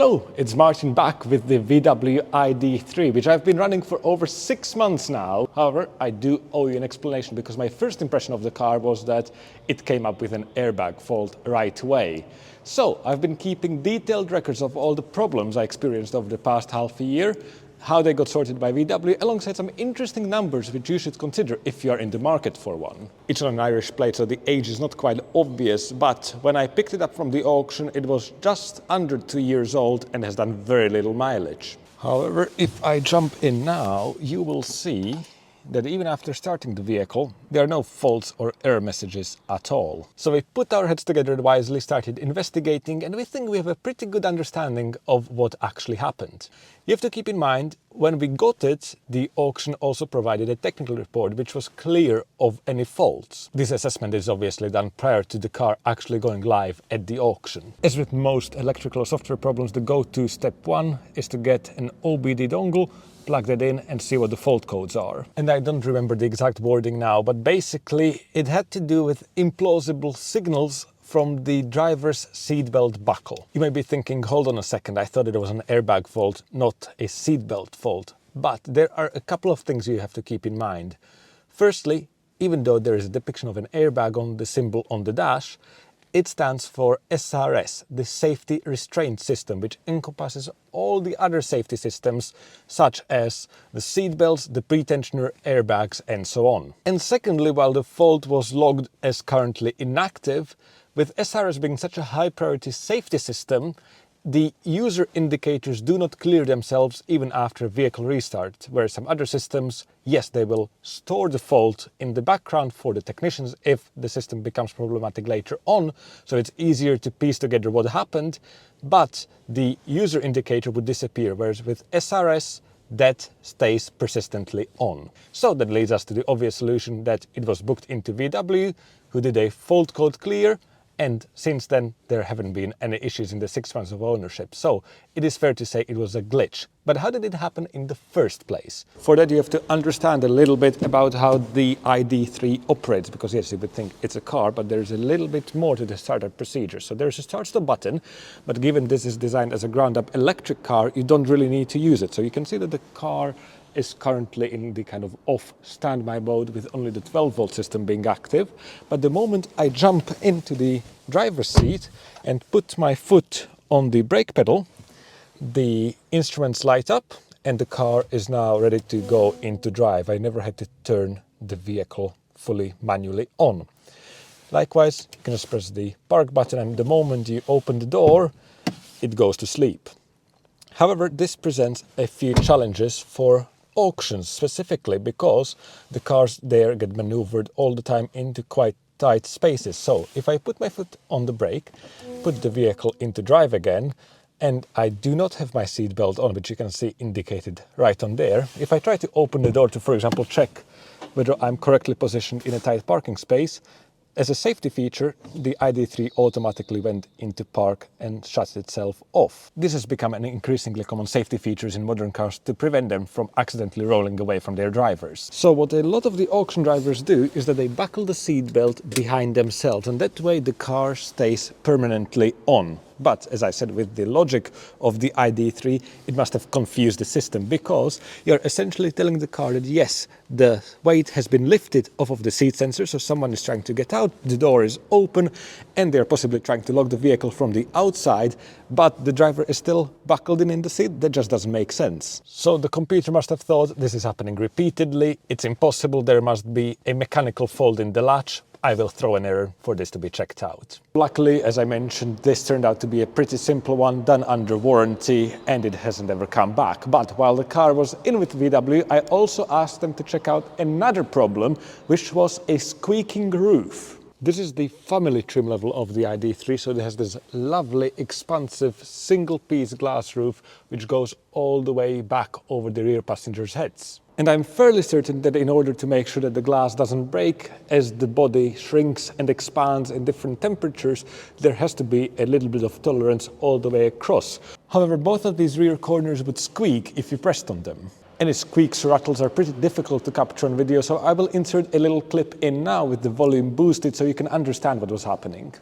Hello, it's Martin back with the VW ID.3, which I've been running for over 6 months now. However, I do owe you an explanation because my first impression of the car was that it came up with an airbag fault right away. So I've been keeping detailed records of all the problems I experienced over the past half a year, how they got sorted by VW, alongside some interesting numbers which you should consider if you are in the market for one. It's on an Irish plate, so the age is not quite obvious, but when I picked it up from the auction, it was just under 2 years old and has done very little mileage. However, if I jump in now, you will see that even after starting the vehicle, there are no faults or error messages at all. So we put our heads together wisely, started investigating, and we think we have a pretty good understanding of what actually happened. You have to keep in mind, when we got it, the auction also provided a technical report which was clear of any faults. This assessment is obviously done prior to the car actually going live at the auction. As with most electrical or software problems, the go-to step one is to get an OBD dongle, plug that in and see what the fault codes are. And I don't remember the exact wording now, but basically it had to do with implausible signals from the driver's seatbelt buckle. You may be thinking, hold on a second, I thought it was an airbag fault, not a seatbelt fault. But there are a couple of things you have to keep in mind. Firstly, even though there is a depiction of an airbag on the symbol on the dash, it stands for SRS, the Safety Restraint System, which encompasses all the other safety systems, such as the seat belts, the pre-tensioner, airbags, and so on. And secondly, while the fault was logged as currently inactive, with SRS being such a high priority safety system, the user indicators do not clear themselves even after a vehicle restart, whereas some other systems, yes, they will store the fault in the background for the technicians if the system becomes problematic later on, so it's easier to piece together what happened, but the user indicator would disappear, whereas with SRS, that stays persistently on. So that leads us to the obvious solution that it was booked into VW, who did a fault code clear, and since then there haven't been any issues in the 6 months of ownership. So it is fair to say it was a glitch. But how did it happen in the first place? For that you have to understand a little bit about how the ID.3 operates, because yes, you would think it's a car, but there's a little bit more to the startup procedure. So there's a start-stop button, but given this is designed as a ground-up electric car, you don't really need to use it. So you can see that the car is currently in the kind of off standby mode with only the 12-volt system being active. But the moment I jump into the driver's seat and put my foot on the brake pedal, the instruments light up and the car is now ready to go into drive. I never had to turn the vehicle fully manually on. Likewise, you can just press the park button and the moment you open the door, it goes to sleep. However, this presents a few challenges for auctions specifically because the cars there get maneuvered all the time into quite tight spaces. So if I put my foot on the brake, put the vehicle into drive again, and I do not have my seat belt on, which you can see indicated right on there. If I try to open the door to, for example, check whether I'm correctly positioned in a tight parking space, as a safety feature, the ID.3 automatically went into park and shuts itself off. This has become an increasingly common safety feature in modern cars to prevent them from accidentally rolling away from their drivers. So what a lot of the auction drivers do is that they buckle the seat belt behind themselves, and that way the car stays permanently on. But as I said, with the logic of the ID.3, it must have confused the system because you're essentially telling the car that yes, the weight has been lifted off of the seat sensor, so someone is trying to get out, the door is open, and they're possibly trying to lock the vehicle from the outside, but the driver is still buckled in the seat. That just doesn't make sense. So the computer must have thought this is happening repeatedly, it's impossible, there must be a mechanical fault in the latch. I will throw an error for this to be checked out. Luckily, as I mentioned, this turned out to be a pretty simple one, done under warranty, and it hasn't ever come back. But while the car was in with VW, I also asked them to check out another problem, which was a squeaking roof. This is the family trim level of the ID.3, so it has this lovely, expansive, single-piece glass roof, which goes all the way back over the rear passengers' heads. And I'm fairly certain that in order to make sure that the glass doesn't break as the body shrinks and expands in different temperatures, there has to be a little bit of tolerance all the way across. However, both of these rear corners would squeak if you pressed on them. Any squeaks or rattles are pretty difficult to capture on video, so I will insert a little clip in now with the volume boosted so you can understand what was happening.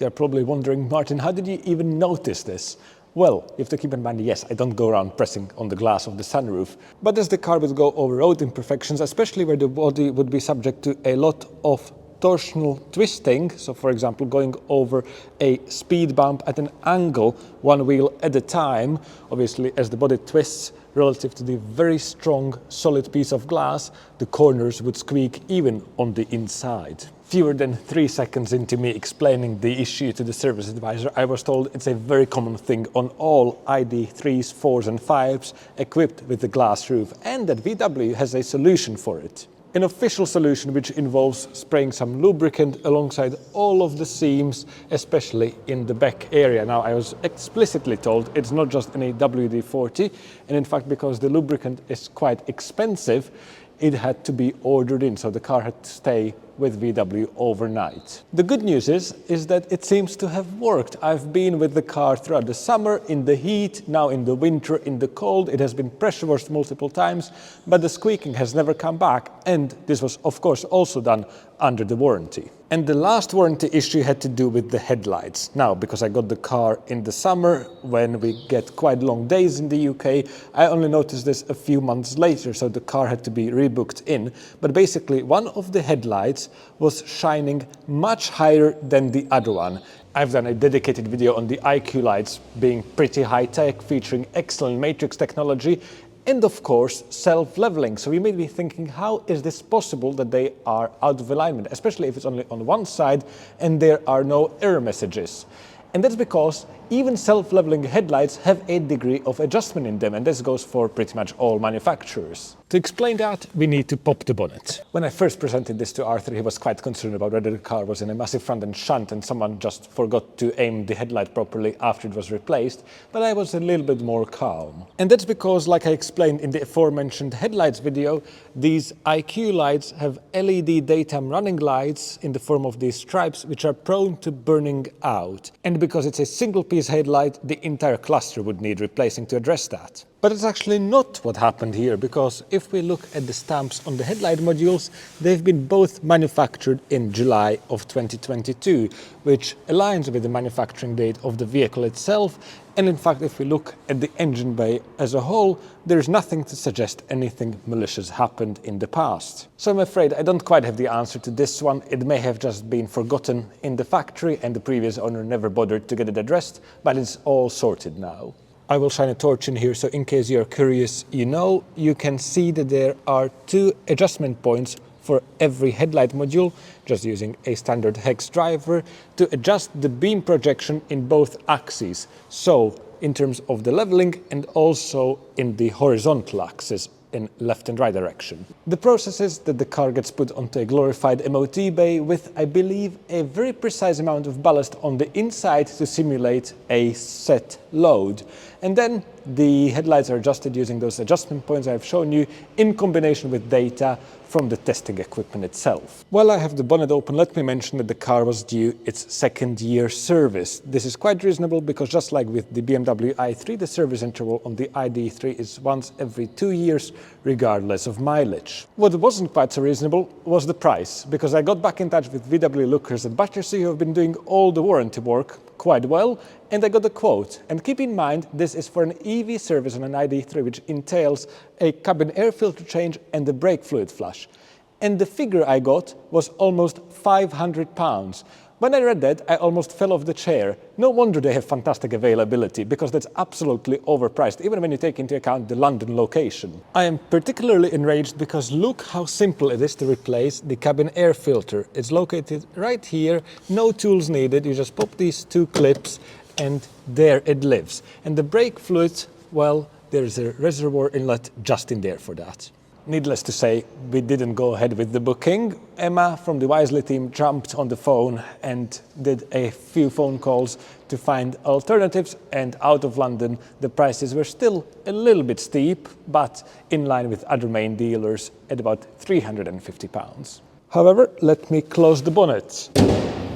You're probably wondering, Martin, how did you even notice this? Well, you have to keep in mind, yes, I don't go around pressing on the glass of the sunroof, but as the car would go over road imperfections, especially where the body would be subject to a lot of torsional twisting, so for example going over a speed bump at an angle, one wheel at a time, obviously as the body twists relative to the very strong solid piece of glass, the corners would squeak even on the inside. Fewer than 3 seconds into me explaining the issue to the service advisor, I was told it's a very common thing on all ID.3s, 4s and 5s equipped with the glass roof, and that VW has a solution for it. An official solution which involves spraying some lubricant alongside all of the seams, especially in the back area. Now, I was explicitly told it's not just in a WD-40, and in fact, because the lubricant is quite expensive, it had to be ordered in, so the car had to stay with VW overnight. The good news is that it seems to have worked. I've been with the car throughout the summer, in the heat, now in the winter, in the cold. It has been pressure washed multiple times, but the squeaking has never come back. And this was, of course, also done under the warranty. And the last warranty issue had to do with the headlights. Now, because I got the car in the summer, when we get quite long days in the UK, I only noticed this a few months later, so the car had to be rebooked in. But basically, one of the headlights was shining much higher than the other one. I've done a dedicated video on the IQ lights being pretty high-tech, featuring excellent matrix technology, and of course self-leveling. So you may be thinking, how is this possible that they are out of alignment, especially if it's only on one side and there are no error messages? And that's because even self-leveling headlights have a degree of adjustment in them, and this goes for pretty much all manufacturers. To explain that, we need to pop the bonnet. When I first presented this to Arthur, he was quite concerned about whether the car was in a massive front-end shunt and someone just forgot to aim the headlight properly after it was replaced, but I was a little bit more calm. And that's because, like I explained in the aforementioned headlights video, these IQ lights have LED daytime running lights in the form of these stripes, which are prone to burning out. And because it's a single piece headlight, the entire cluster would need replacing to address that. But it's actually not what happened here, because if we look at the stamps on the headlight modules, they've been both manufactured in July of 2022, which aligns with the manufacturing date of the vehicle itself. And in fact, if we look at the engine bay as a whole, there's nothing to suggest anything malicious happened in the past. So I'm afraid I don't quite have the answer to this one. It may have just been forgotten in the factory and the previous owner never bothered to get it addressed, but it's all sorted now. I will shine a torch in here, so in case you're curious, you can see that there are 2 adjustment points for every headlight module, just using a standard hex driver to adjust the beam projection in both axes. So in terms of the leveling and also in the horizontal axis in left and right direction. The process is that the car gets put onto a glorified MOT bay with, I believe, a very precise amount of ballast on the inside to simulate a set load. And then the headlights are adjusted using those adjustment points I've shown you in combination with data from the testing equipment itself. While I have the bonnet open, let me mention that the car was due its 2nd year service. This is quite reasonable because just like with the BMW i3, the service interval on the ID.3 is once every 2 years, regardless of mileage. What wasn't quite so reasonable was the price, because I got back in touch with VW lookers at Battersea who have been doing all the warranty work quite well, and I got a quote. And keep in mind, this is for an EV service on an ID.3, which entails a cabin air filter change and the brake fluid flush. And the figure I got was almost £500. When I read that, I almost fell off the chair. No wonder they have fantastic availability, because that's absolutely overpriced, even when you take into account the London location. I am particularly enraged because look how simple it is to replace the cabin air filter. It's located right here, no tools needed, you just pop these 2 clips and there it lives. And the brake fluid, well, there's a reservoir inlet just in there for that. Needless to say, we didn't go ahead with the booking. Emma from the Wisely team jumped on the phone and did a few phone calls to find alternatives, and out of London the prices were still a little bit steep, but in line with other main dealers at about £350. However, let me close the bonnet.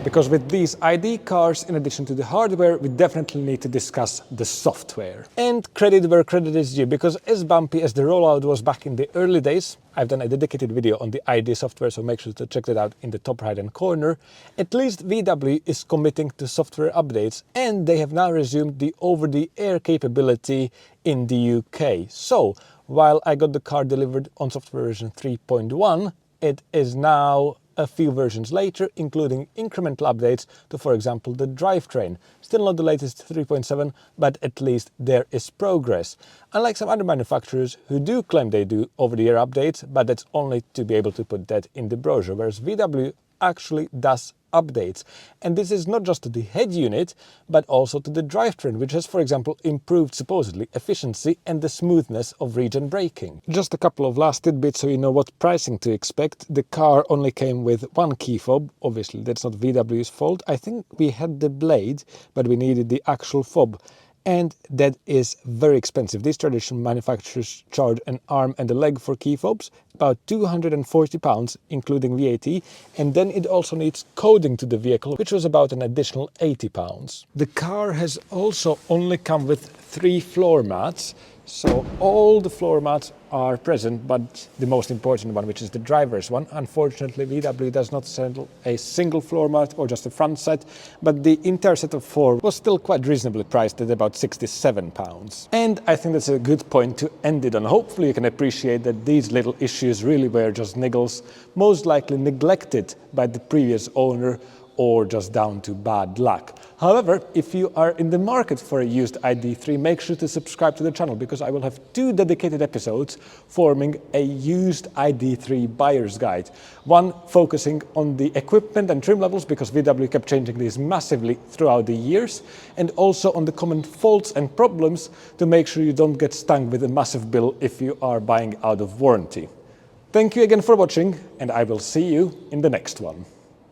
because with these ID cars, in addition to the hardware, we definitely need to discuss the software. And credit where credit is due, because as bumpy as the rollout was back in the early days, I've done a dedicated video on the ID software, so make sure to check that out in the top right hand corner. At least VW is committing to software updates, and they have now resumed the over-the-air capability in the UK. So, while I got the car delivered on software version 3.1, it is now a few versions later, including incremental updates to, for example, the drivetrain. Still not the latest 3.7, but at least there is progress. Unlike some other manufacturers who do claim they do over-the-air updates, but that's only to be able to put that in the brochure, whereas VW actually does updates. And this is not just to the head unit, but also to the drivetrain, which has, for example, improved supposedly efficiency and the smoothness of regen braking. Just a couple of last tidbits so you know what pricing to expect. The car only came with one key fob. Obviously, that's not VW's fault. I think we had the blade, but we needed the actual fob. And that is very expensive. These traditional manufacturers charge an arm and a leg for key fobs, about £240, including VAT, and then it also needs coding to the vehicle, which was about an additional £80. The car has also only come with 3 floor mats, so all the floor mats are present, but the most important one, which is the driver's one, unfortunately VW does not sell a single floor mat or just a front set, but the entire set of 4 was still quite reasonably priced at about £67. And I think that's a good point to end it on. Hopefully you can appreciate that these little issues really were just niggles, most likely neglected by the previous owner or just down to bad luck. However, if you are in the market for a used ID.3, make sure to subscribe to the channel, because I will have 2 dedicated episodes forming a used ID.3 buyer's guide. One focusing on the equipment and trim levels, because VW kept changing these massively throughout the years, and also on the common faults and problems to make sure you don't get stung with a massive bill if you are buying out of warranty. Thank you again for watching, and I will see you in the next one.